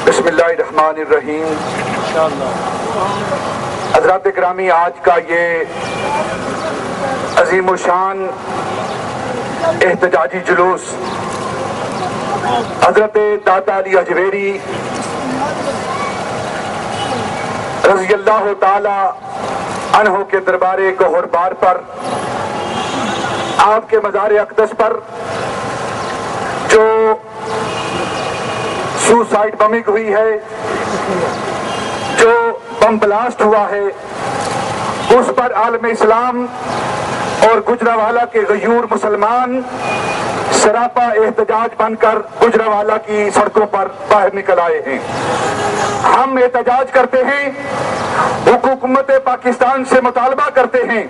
بسم اللہ الرحمن الرحیم۔ حضرات گرامی، آج کا یہ عظیم الشان احتجاجی جلوس حضرت داتا علی اجویری رضی اللہ تعالی عنہ کے دربار گوہر بار پر، آپ کے مزار اقدس پر جو سوسائڈ بمنگ ہوئی ہے، جو بم بلاسٹ ہوا ہے، اس پر عالم اسلام اور گجرانوالہ کے غیور مسلمان سراپا احتجاج بن کر گجرانوالہ کی سڑکوں پر باہر نکل آئے ہیں۔ ہم احتجاج کرتے ہیں، حکومت پاکستان سے مطالبہ کرتے ہیں،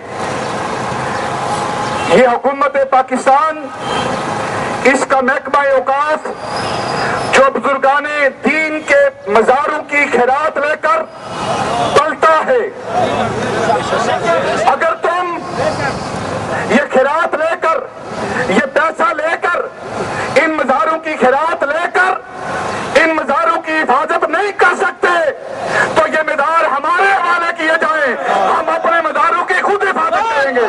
یہ حکومت پاکستان، اس کا محکمہ اوقاف جو بزرگان دین کے مزاروں کی خیرات لے کر پلتا ہے، اگر تم یہ خیرات لے کر، یہ پیسہ لے کر، ان مزاروں کی خیرات لے کر ان مزاروں کی حفاظت نہیں کر سکتے تو یہ مزار ہمارے حوالے کیے جائیں، ہم اپنے مزاروں کی خود حفاظت کریں گے۔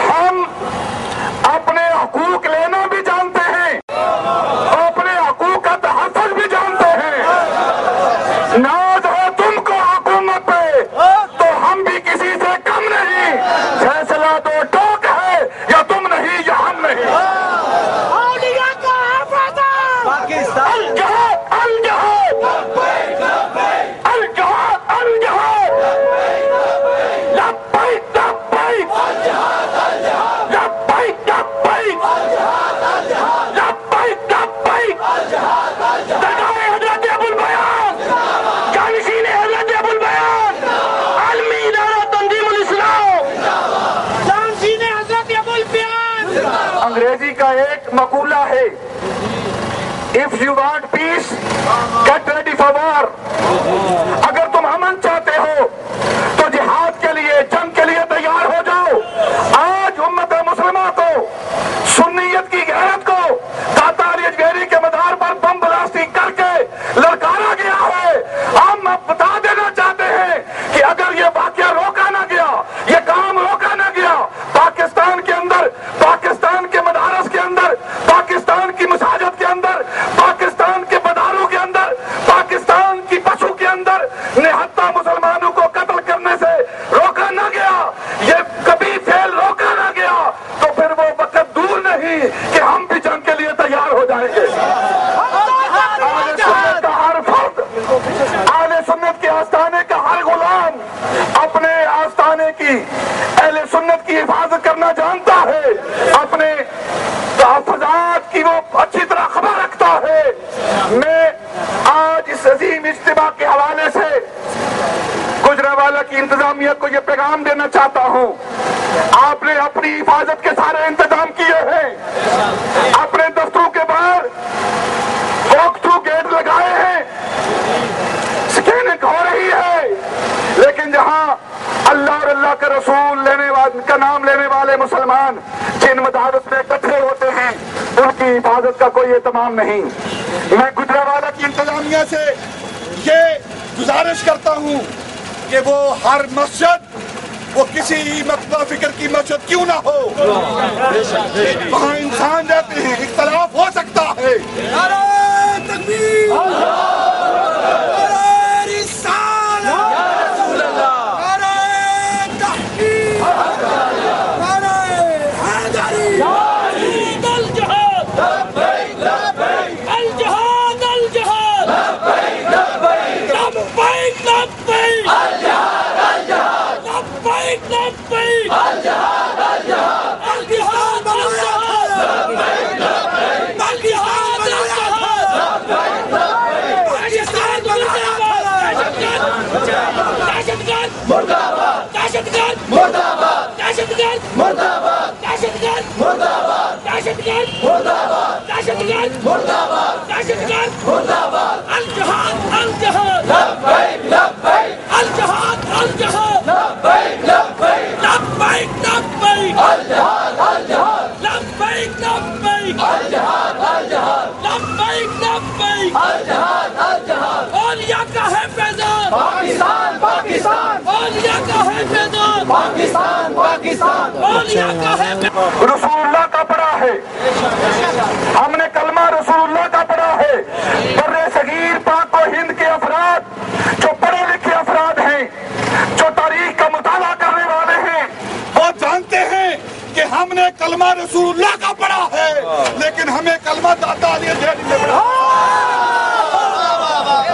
ہم اپنے حقوق لینا بھی جانتے ہیں، اپنے حقوق کا تحفظ بھی جانتے ہیں۔ ناز ہے تم کو حکومت پہ تو ہم بھی کسی سے کم نہیں، فیصلہ تو ٹوک ہے، یا تم نہیں یا ہم نہیں۔ انگریزی کا ایک مقولہ ہے، if you want peace, get ready for war۔ اگر تم امن چاہتے ہو تو جہاد کے لیے، جنگ کے لیے تیار ہو جاؤ۔ آج امت مسلمہ کو، سنیت کی غیرت کو داتا علی اجویری کے مزار پر بم بلاسٹنگ کر کے للکارا گیا ہے۔ ہم اب بتا دینا چاہتے ہیں کہ اگر یہ واقعہ روکا نہ گیا، یہ کام روکا نہ گیا، پاکستان کے اندر، پاکستان کے مدارس کے اندر، پاکستان کی مساجد کے اندر، پاکستان کے بازاروں کے اندر، پاکستان کی پشو کے اندر نہتا مسلمانوں کو قتل کرنے سے روکا نہ گیا، یہ کبھی فعل روکا نہ گیا، تو پھر وہ وقت دور نہیں کہ ہم بھی جنگ کے لیے تیار ہو جائیں گے۔ اہل سنت کا ہر فرد، اہل سنت کے آستانے کا ہر غلام اپنے آستانے کی، اہل سنت کی حفاظت کرنا جانتا ہے، اپنے تحفظات کی وہ اچھی طرح خبر رکھتا ہے۔ میں آج اس عظیم اجتماع کے حوالے سے گجرانوالہ کی انتظامیہ کو یہ پیغام دینا چاہتا ہوں، آپ نے اپنی حفاظت کے سارے انتظام کیے ہیں، اپنے دفتروں کے باہر واک تھرو گیٹ لگائے ہیں، سکیننگ ہو رہی ہے، لیکن جہاں اللہ اور اللہ کا رسول کا نام لینے والے مسلمان جن مدارس میں اکٹھے ہوتے ہیں، ان کی حفاظت کا کوئی اہتمام نہیں۔ میں گجرانوالہ کی انتظامیہ سے یہ گزارش کرتا ہوں کہ وہ ہر مسجد، وہ کسی مقبہ فکر کی مسجد کیوں نہ ہو، وہاں انسان رہتے ہیں، اختلاف ہو سکتا ہے، نعرہ تکبیر، دہشت گرد مرد آباد دہشت گرد مرد آباد دہشت گرد مرد آباد دہشت گرد مرد آباد دہشت گرد مرد آباد دہشت گرد مرد آباد الجہاد الجہاد لبیک لبیک الجہاد الجہاد لبیک لبیک لبیک لبیک الجہاد الجہاد لبیک لبیک الجہاد الجہاد لبیک لبیک الجہاد الجہاد اولیاء کا ہے پیغام پاکستان پاکستان اولیاء کا ہے پیغام پاکستان پاکستان اولیاء کا ہے رسول اللہ کا پڑھا ہے، ہم نے کلمہ رسول اللہ کا پڑھا ہے۔ بر صغیر پاک و ہند کے افراد جو پڑھے لکھے افراد ہیں، جو تاریخ کا مطالعہ کرنے والے ہیں، وہ جانتے ہیں کہ ہم نے کلمہ رسول اللہ کا پڑھا ہے، لیکن ہمیں کلمہ داتا علی اجمیری نے پڑھا،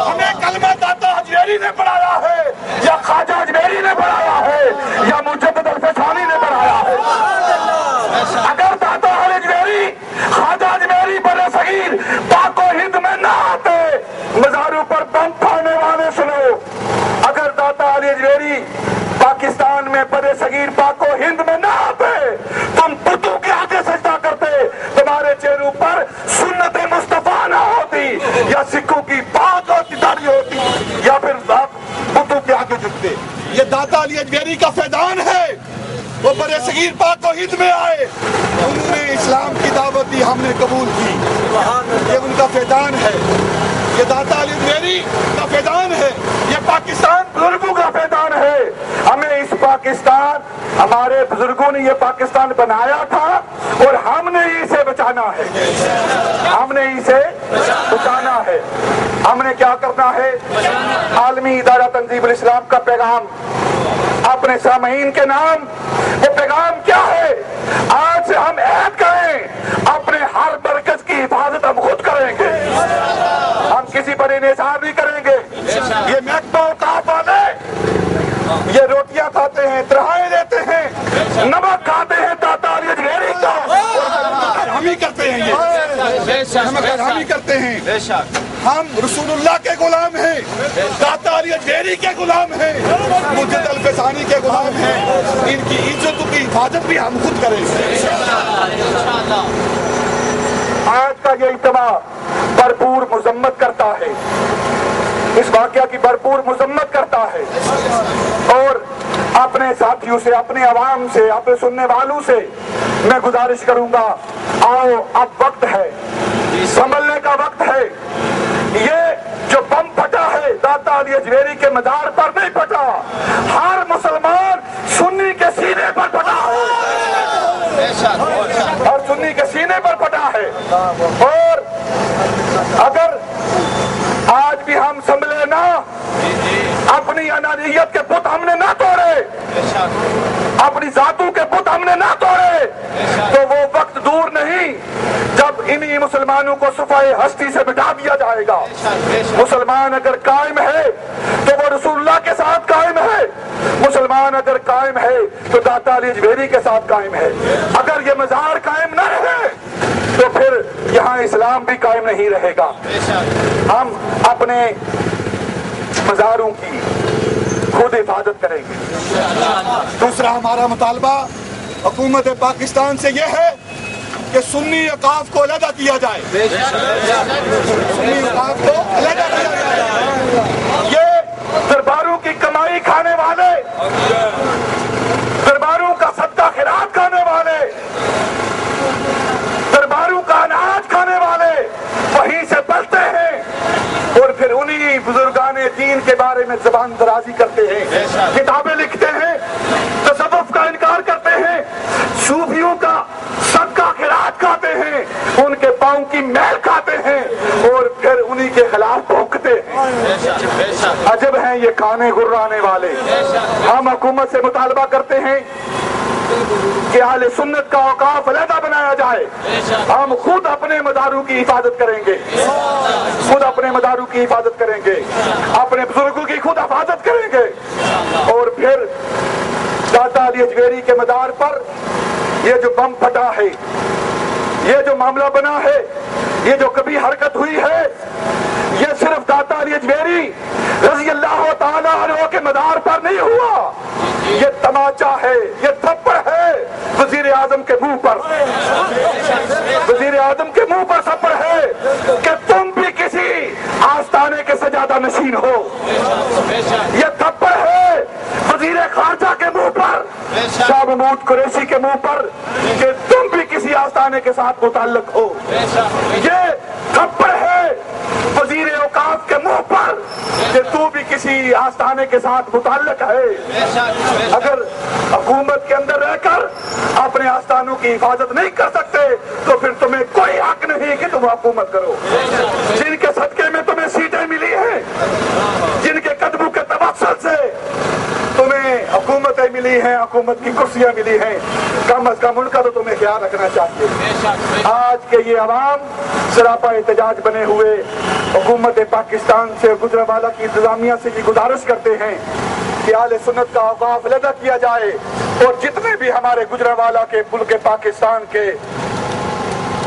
ہمیں کلمہ داتا اجمیری نے پڑھایا ہے، یا خواجہ اجمیری نے پڑھایا ہے، یا مجدد الفسانی نے پڑھایا ہے۔ اگر داتا علی اجمیری، خواجہ اجمیری بر صغیر پاک و ہند میں نہ آتے، مزاروں پر بم پھاڑنے والے سنو، اگر داتا علی اجمیری پاکستان میں بر صغیر پاک و ہند میں نہ آتے، تم بتوں کے آگے سجدہ کرتے، تمہارے چہروں پر سنت مصطفیٰ نہ ہوتی، یا سکھوں کی پاک اور داڑھی ہوتی، یا پھر بتوں کے آگے جھکتے۔ یہ داتا علی اجمیری کا فیضان ہے، وہ بر صغیر پاک و ہند میں آئے، انہوں نے اسلام کی دعوت دی، ہم نے قبول کی، یہ ان کا فیضان ہے، یہ داتا علی اجمیری کا فیضان ہے، یہ پاکستان بزرگوں کا فیضان ہے۔ ہمیں اس پاکستان، ہمارے بزرگوں نے یہ پاکستان بنایا تھا اور ہم نے اسے بچانا ہے، ہم نے اسے بچانا ہے۔ ہم نے کیا کرنا ہے؟ عالمی ادارہ تنظیم الاسلام کا پیغام اپنے سامعین کے نام، وہ پیغام کیا ہے؟ آج سے ہم عہد کریں، اپنے ہر مرکز کی حفاظت ہم خود کریں گے، ہم کسی پر انحصار نہیں کریں گے۔ یہ محکمہ اوقاف والے یہ روٹیاں کھاتے ہیں، تنخواہیں دیتے ہیں، نمک کھاتے ہیں داتا علی اجمیری کا، ہم ہی کرتے ہیں، یہ ہم ہی کرتے ہیں۔ ہم رسول اللہ کے غلام ہیں، داتا علی اجمیری کے غلام ہیں، مجدد الفسانی کے غلام ہیں، ان کی عزت کی حفاظت بھی ہم خود کریں گے۔ آج کا یہ اجتماع بھرپور مذمت کرتا ہے، اس واقعہ کی بھرپور مذمت کرتا ہے، اور اپنے ساتھیوں سے، اپنے عوام سے، اپنے سننے والوں سے میں گزارش کروں گا، آؤ اب وقت ہے، سنبھلنے کا وقت ہے۔ یہ جو بم پھٹا ہے داتا علی اجمیری کے مزار پر نہیں پھٹا، ہر مسلمان سنی کے سینے پر پھٹا ہے، اور سنی کے سینے پر پھٹا ہے۔ اور اگر آج بھی ہم سنبھلے نہ، اپنی انانیت کے بت ہم نے نہ توڑے، اپنی ذاتوں کے بت ہم نے نہ توڑے، تو وہ وقت دور نہیں جب انہی مسلمانوں کو صفحہ ہستی سے مٹا دیا جائے گا۔ مسلمان اگر قائم ہے تو وہ رسول اللہ کے ساتھ قائم ہے، مسلمان اگر قائم ہے تو داتا علی اجمیری کے ساتھ قائم ہے۔ اگر یہ مزار قائم نہ رہے تو پھر یہاں اسلام بھی قائم نہیں رہے گا۔ ہم اپنے مزاروں کی خود حفاظت کریں گے۔ دوسرا ہمارا مطالبہ حکومت پاکستان سے یہ ہے کہ سنی اوقاف کو علیحدہ کیا جائے، سنی اوقاف کو علیحدہ کیا جائے۔ یہ درباروں کی کمائی کھانے والے، درباروں کا صدقہ خیرات کھانے والے، درباروں کا اناج کھانے والے وہیں سے بلتے ہیں، اور پھر انہی بزرگان دین کے بارے میں زبان درازی کرتے ہیں، کتابیں لکھتے ہیں، تصوف کا انکار کرتے ہیں، صوفیوں کا صدقہ خیرات کھاتے ہیں، ان کے پاؤں کی میل کھاتے ہیں، اور پھر انہی کے خلاف بھونکتے ہیں۔ عجب ہیں یہ کھانے گرانے والے۔ ہم حکومت سے مطالبہ کرتے ہیں کہ اہل سنت کا اوقاف علیحدہ بنایا جائے، ہم خود اپنے مزاروں کی حفاظت کریں گے، خود اپنے مزاروں کی حفاظت کریں گے، اپنے بزرگوں کی خود حفاظت کریں گے، اور پھر داتا علی اجمیری کے مزار پر یہ جو بم پھٹا ہے، یہ جو معاملہ بنا ہے، یہ جو کبھی حرکت ہوئی ہے، یہ صرف داتا علی اجمیری رضی اللہ تعالیٰ عنہ کے مدار پر نہیں ہوا، یہ تماچا ہے، یہ تھپڑ ہے وزیر اعظم کے منہ پر، وزیر اعظم کے منہ پر تھپڑ ہے کہ تم بھی کسی آستانے کے سجادہ نشین ہو، یہ تھپڑ ہے وزیر خارجہ کے منہ پر، شاہ محمود قریشی کے منہ پر کہ تم بھی کسی آستانے کے ساتھ متعلق ہو، یہ تھپڑ ہے وزیر اوقاف کے منہ پر کہ تو بھی کسی آستانے کے ساتھ متعلق ہے۔ اگر حکومت کے اندر رہ کر اپنے آستانوں کی حفاظت نہیں کر سکتے تو پھر تمہیں کوئی حق نہیں کہ تم حکومت کرو۔ جن کے صدقے میں تمہیں سیٹیں ملی ہیں، جن کے قدموں کے توسل سے تمہیں حکومتیں ملی ہیں، حکومت کی کرسیاں ملی ہیں، کم از کم ان کا تو تمہیں خیال رکھنا چاہیے۔ آج کے یہ عوام سراپا احتجاج بنے ہوئے حکومت پاکستان سے، گجرانوالہ کی انتظامیہ سے یہ گزارش کرتے ہیں کہ اہل سنت کا اوقاف علیحدہ کیا جائے اور جتنے بھی ہمارے گجرانوالہ کے ملک پاکستان کے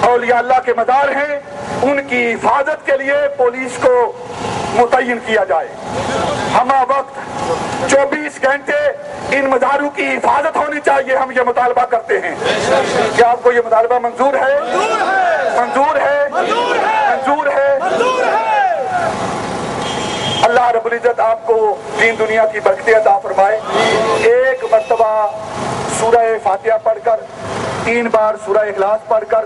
اولیاء اللہ کے مزار ہیں ان کی حفاظت کے لیے پولیس کو متعین کیا جائے۔ ہمہ وقت 24 گھنٹے ان مزاروں کی حفاظت ہونی چاہیے، ہم یہ مطالبہ کرتے ہیں۔ کیا آپ کو یہ مطالبہ منظور ہے؟ منظور ہے؟ منظور ہے؟ اللہ رب العزت آپ کو دین دنیا کی برکتیں عطا فرمائے۔ ایک مرتبہ سورہ فاتحہ پڑھ کر، 3 بار سورہ اخلاص پڑھ کر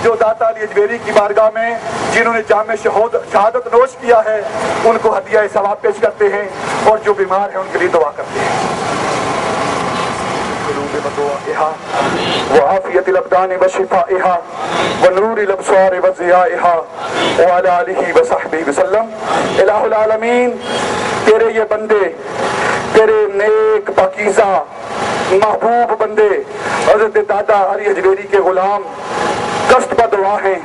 جو داتا علی اجمیری کی بارگاہ میں جنہوں نے جام شہادت نوش کیا ہے ان کو ہدیہ ثواب پیش کرتے ہیں اور جو بیمار ہیں ان کے لیے دعا کرتے ہیں۔ وعافیت الابدان وشفائها ونور الابصار وضیائها وعلى آلہ وصحبہ وسلم۔ الہ العالمین، تیرے یہ بندے، تیرے نیک پاکیزہ محبوب بندے حضرت داتا علی اجمیری کے غلام دست بدعا ہیں،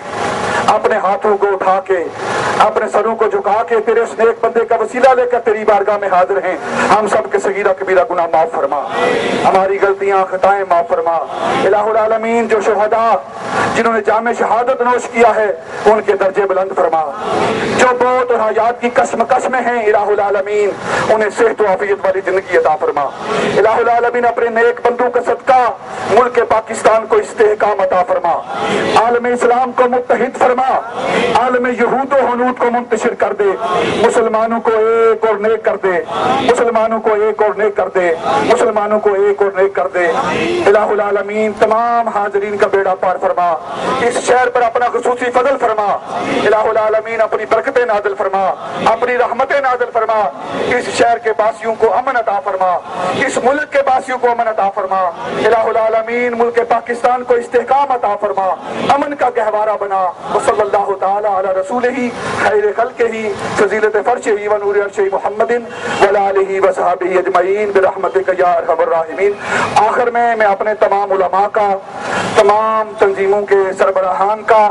اپنے ہاتھوں کو اٹھا کے، اپنے سروں کو جھکا کے تیرے اس نیک بندے کا وسیلہ لے کر تیری بارگاہ میں حاضر ہیں۔ ہم سب کے صغیرہ کبیرہ گناہ معاف فرما، ہماری غلطیاں خطائیں معاف فرما۔ الہ العالمین، جو شہداء جنہوں نے جام شہادت نوش کیا ہے ان کے درجے بلند فرما، جو موت اور حیات کی کشمکش میں ہیں الہ العالمین انہیں صحت و عافیت والی زندگی عطا فرما۔ الہ العالمین، اپنے نیک بندوں کا صدقہ ملک پاکستان کو استحکام عطا فرما، عالم اسلام کو متحد فرما، عالم یہود و حنود کو منتشر کر دے، مسلمانوں کو ایک اور نیک کر دے، مسلمانوں کو ایک اور نیک کر دے، مسلمانوں کو ایک اور نیک کر دے۔ الہ العالمین، تمام حاضرین کا بیڑا پار فرما، اس شہر پر اپنا خصوصی فضل فرما۔ الہ العالمین، اپنی برکتیں نازل فرما، اپنی رحمتیں نازل فرما، اس شہر کے باسیوں کو امن عطا فرما، اس ملک کے باسیوں کو امن عطا فرما۔ الہ العالمین، ملک پاکستان کو استحکام عطا فرما، امن کا گہوارہ بنا۔ وصلی اللہ تعالی علی رسولہ خیر خلقہ فضیلت فرشہ و نور عرشہ محمد وعلی آلہ وصحبہ اجمعین برحمتک یا ارحم الراحمین۔ آخر میں اپنے تمام علماء کا، تمام تنظیموں کے سربراہان کا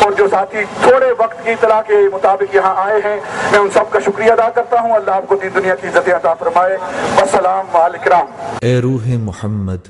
اور جو ساتھی تھوڑے وقت کی اطلاع کے مطابق یہاں آئے ہیں میں ان سب کا شکریہ ادا کرتا ہوں۔ اللہ آپ کو دین دنیا کی عزت عطا فرمائے۔ والسلام علیکم۔ اے روح محمد،